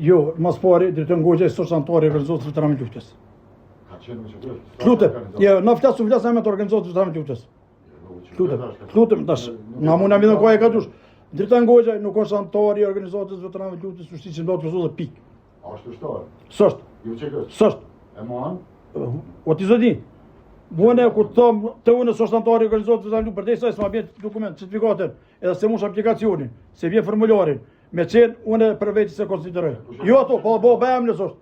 Jo, mas pari, drejtën Goxha, sosh anëtari i organizatës veteranëve të luftës. Lutem, jo, na flasë me të organizatës veteranëve të luftës. Lutem, tash, na mund na midhën kohë ka dush. Drejtën Goxha nuk është anëtari i organizatës veteranëve të luftës, është që ndot përzullë pikë. A është ushtar? S'është. Ju çekës? S'është. E mohan? O ti zoti. Buone kur thom të unë s'është anëtari i organizatës veteranëve të luftës, përdesë s'ma bën dokument, certifikatën, edhe se mush aplikacionin, se vjen formularin. Me qenë, unë për vetë se konsideroj. Jo ato, po bëjmë në sot.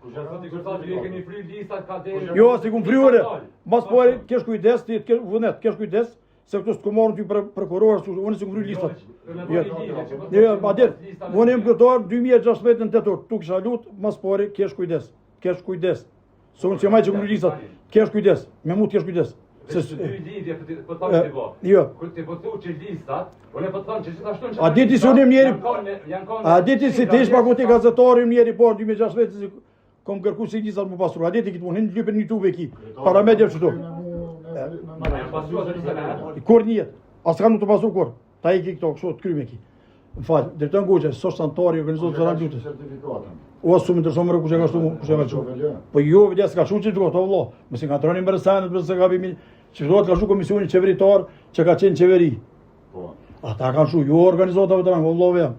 Jo, si kumë friure. Mas pari, kesh kujdes, kesh kujdes, se këtu s'ku marrën ty prokurorës, unë si kumë fri listat. Jo, adet, unë jem këtor 2016 në tetor, tu kisha lut, mas pari, kesh kujdes. Se unë si maj që kumë fri listat, kesh kujdes, me mu t'kesh kujdes. Jo. A diti si unë njeri, a diti si të ishpa ku ti gazetari njeri por 2016 si kom kërku si listat më pasru, a diti kitë unë, hinë lypen një tube ki, para medje qëto. Kur njët, asë kanë më të pasru kur, ta i ki këto, kështu të kryme ki. Më falë, drejtën Goxha, sosh antari organizatë të randjutës. O, su më ndërso më rë kushe ka shtu, kushe ka shtu. Po jo, vëdja s'ka shu që të kohë, vëllo, më si nga të rëni mërësanet, më se ka bimi, që shtu ka shu komisioni qeveritar, që ka qenë qeveri. Ata kanë shu, jo organizata veteranë, vëllo vëm.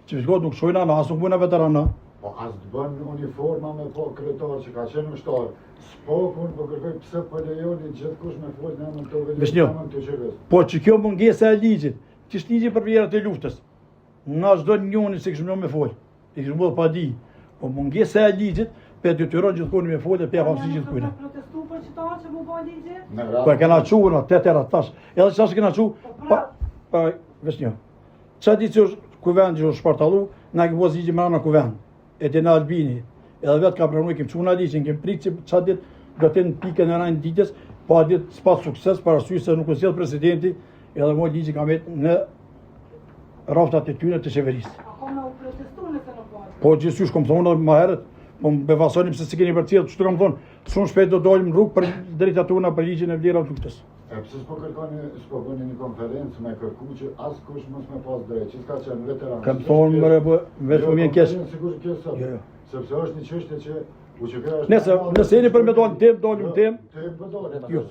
Që shtu nuk shojna në, asë nuk bujna veterana. Po asë të bënë uniforma me po kretar që ka qenë ushtarë. S'pokun, po kërkoj pse po lejoni gjithkush me folë në emën të vëllë, po që kjo mungesa e ligjit, që është ligji për vlerat e luftës. Na çdo njëri se kishim me fol. I kishim bërë pa di. Po mungesa e ligjit pe detyron gjithkund me fol e pe hapsi gjithkund. Protestu për qytetarë që mu bë ligje? Po kena çuar na 8 herë tash. Edhe çfarë kena çu? Po vetëm. Çfarë ditë kuvendi është shpartallu, na ke vozë ligji më në kuvend. E te në Albini. Edhe vetë ka pranuar kem çuna ligjin, kem prit çfarë ditë do të në pikën e rënë ditës, po ditë s'pas sukses para sy se nuk u sjell presidenti, edhe mo ligji ka vetë në raftat e tyre të qeverisë. Akoma u protestu nëse nuk bëhet. Po gjithësysh kom thonë më herët, po më befasonim se si keni përcjell, çu kam thonë, shumë shpejt do dalim në rrugë për drejtat tona për ligjin e vlerave të luftës. Pse s'po bëni një konferencë me kërku që askush mos me pas drejt, që s'ka qenë veteran. Kam thonë më po vetëm më kesh. Sigurisht kjo sot. Jo. Sepse është një çështje që Nëse jeni për me dalë tem, dalim tem. Jo.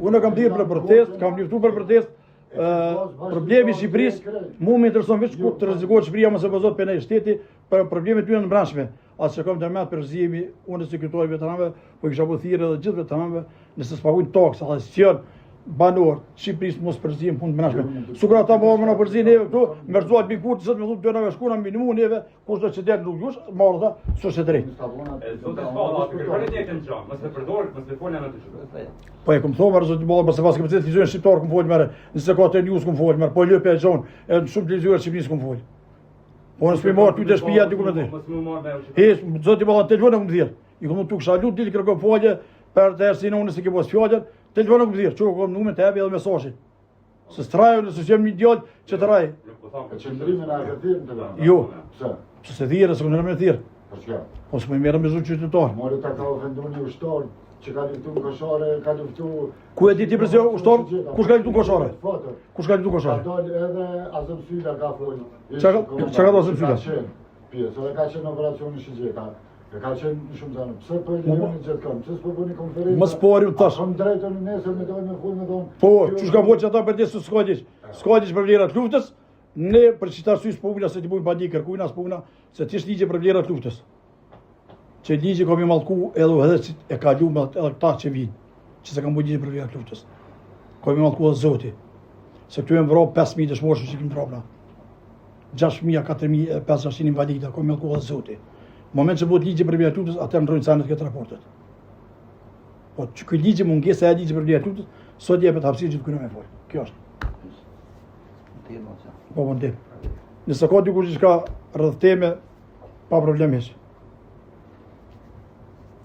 Unë kam dhirë për protest, kam luftuar për protest. Problemi i Shqipërisë, mu më intereson veç ku të rrezikohet Shqipëria mos e bazot penaj shteti për problemet tyre në brendshme. Atë që kam të mëat për zgjimi, unë sekretari veteranëve, po kisha bu thirrje edhe gjithë veteranëve, nëse s'paguajnë tokë, adhesion banor, Shqipërisë mos përzijmë punë të brendshme. Sukur ata bëhen në përzijë neve këtu, merzohet mbi kurtë, zot më thotë dëna shkuna minimum neve, kushdo që det nuk jush, marrë ata, s'është drejt. Po e kom thonë zot bolla pas pas kapacitet fizikë shqiptar kum fol merr, nëse ka të news kum fol merr, po lëpë e zon, e shumë televizuar Shqipërisë kum fol. Po nëse më marr ty të shtëpia diku me të. Zoti bolla telefonin kum dhir. I kom tu kisha lut ditë kërkoj folje për të ersin unë se ke pas fjalën, telefonin kum dhir, çu kom numrin të hapi edhe mesazhin. Se strajë nëse jam një djalë që të raj. Qendrimin e afertimit të vënë. Jo. Pse? Se thirrë, se unë më thirr. Për çka? Po s'më merrem me zonë qytetar. More ta ka ofenduar një ushtar që ka luftuar koshare, ka luftuar. Ku e di ti pëse ushtar? Kush ka luftuar koshare? Kush ka luftuar koshare? Ka dalë edhe Azëm Syla ka folur. Çka ka Azëm Syla? Pjesë, ka qenë operacioni Shigjeta. Ka qenë shumë zanë. Pse po lejoni gjithkund? Pse s'po bëni konferencë? Mos pori tash. Kam drejtën nesër me dalë me fol me don. Po, çu ka bëj ata për të skodish. Skodish për vlerat luftës, ne për çita sy s'puna se ti bujmë padi kërkuina s'puna se ti ligje për vlerat luftës. Që ligji kam i mallku edhe e ka lumë edhe këta që vinë, që se kam bujë për vlerat luftës. Kam i mallku edhe Zoti. Se këtu janë vrap 5000 dëshmorë që kim vrapna. 6000, 4000, 500 invalida, kam i mallku edhe Zoti. Në moment që bëhet ligji për vlerat luftës, atë ndrojnë sanet këtë raportet. Po që ky ligji mungesa e ligjit për vlerat luftës, sot jepet hapësirë gjithë me fol. Kjo është. Po mund të. Nëse ka dikush që ka rreth teme, pa problem hiç.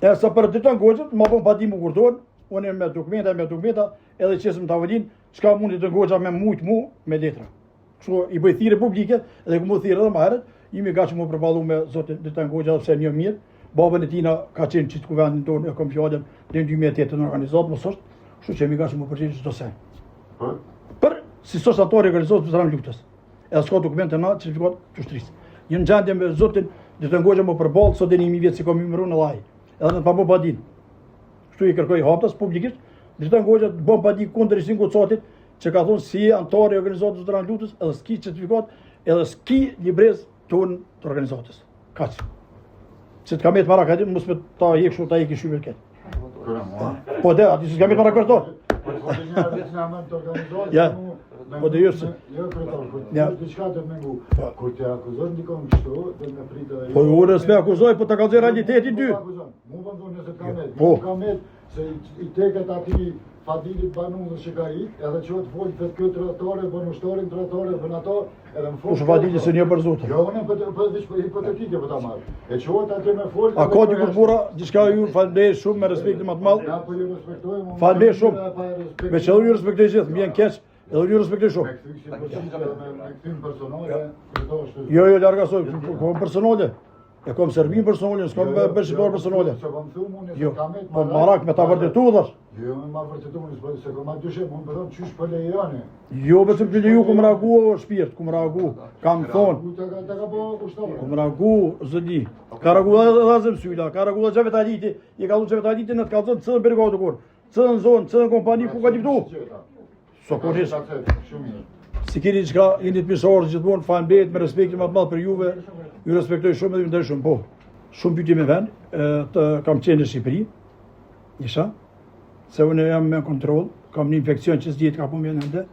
E sa për të tonë Goxhën, më vonë pa dimë kurdon, unë me dokumenta, edhe qesëm tavolinë, çka mundi të Goxha me mujt me letra. Kështu i bëj thirrje publike, edhe ku më thirrë edhe më herët, jemi gati më përballu me zotin Drejtan Goxha pse një mirë. Babën e tina ka qenë çit kuvendin tonë e kom fjalën deri në 2008 në organizatë mos është, kështu që jemi gati më përgjigj çdo sen. Për si sosatori organizohet veteran luftës. Edhe s'ka dokumente na certifikat të ushtrisë. Një gjendje me zotin Dhe të ngojë më përballë sot dënimi vjet si komi mëru në llaj. Edhe në pamo badin. Kështu i kërkoi haptas publikisht, dhe të ngojë të bën badi kundër isin Gocatit, që ka thonë si antari i organizatës së lutës, edhe s'ki certifikat, edhe s'ki librez tonë të organizatës. Kaq. Se të kamet marrë këtë, mos me ta jek shumë ta jek i shumë këtë. Po dhe, ati s'ka kamet marrë kërto. Ja, po dhe jështë. Jo, kryetar, Ja. diçka të mengu. Kur të akuzon dikon kështu, do të pritë edhe. Po unë s'me akuzoj, po të kallzoj realitetin ty. Mu vëndo nëse të kamet. Po. Kamet se i teket ati Fadilit Banun dhe që ka i, edhe që të folë të këtë tratore, bën ushtorin tratore, bën ato, edhe më folë. Kush Fadili se një për zotë. Jo, unë për hipotetike për ta marrë. E që aty me folë. A ka dikur burra, diçka ju falënderit shumë me respektin më të madh. Ja, po ju respektojmë. Falënderit shumë. Me që unë ju respektoj gjithë, më vjen keq, edhe unë ju respektoj shumë. Me këtym personale, Jo, larga sot, po personale. E kom servim personale, s'kam bërshipar personale. Se kom thumë unë, Jo, se kamet po marak me ta vërtetu dhash. Jo, me ma vërtetu unë, se kom aty shem, unë përdo qysh për lejane. Jo, vetëm që ju kum reagu shpirt, kum reagu. Kam thonë, Ta ka po kushtove. kum reagu zëdi. Ka reagu edhe azëm syla, ka reagu edhe Çevetaliti, i ka dhënë Çevetaliti në të kallzon cëllën brigadu kur. Cëllën zonë, cëllën kompani ku ka diptu. Sokorisht. Shumë mirë. Si keni diçka, jeni të mirësorë gjithmonë, faleminderit me respektin më të madh për juve. Ju respektoj shumë dhe ju ndaj shumë, po. Shumë pyetje me vend, të kam qenë në Shqipëri. Isha, se unë jam me kontroll, kam një infekcion që s'dihet ka punë ende.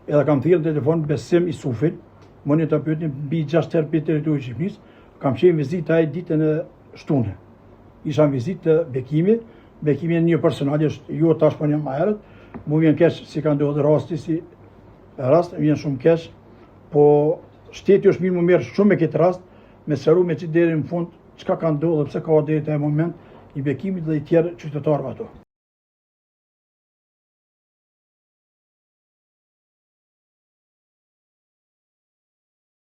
Edhe kam thirrë në telefon Besim Isufin, më ta pyetni mbi 6 herë për territorin e Shqipërisë. Kam qenë vizitë ai ditën e shtunë. Isha në vizitë të Bekimi, Bekimi në një personal, është ju tash po jam më herët. Mu vjen keq si ka ndodhur rasti si rast, vjen shumë keq, po shteti është mirë më merr shumë me këtë rast, me seru me që deri në fund çka ka ndodhur, pse ka deri te moment i Bekimit dhe i tjerë qytetarëve ato.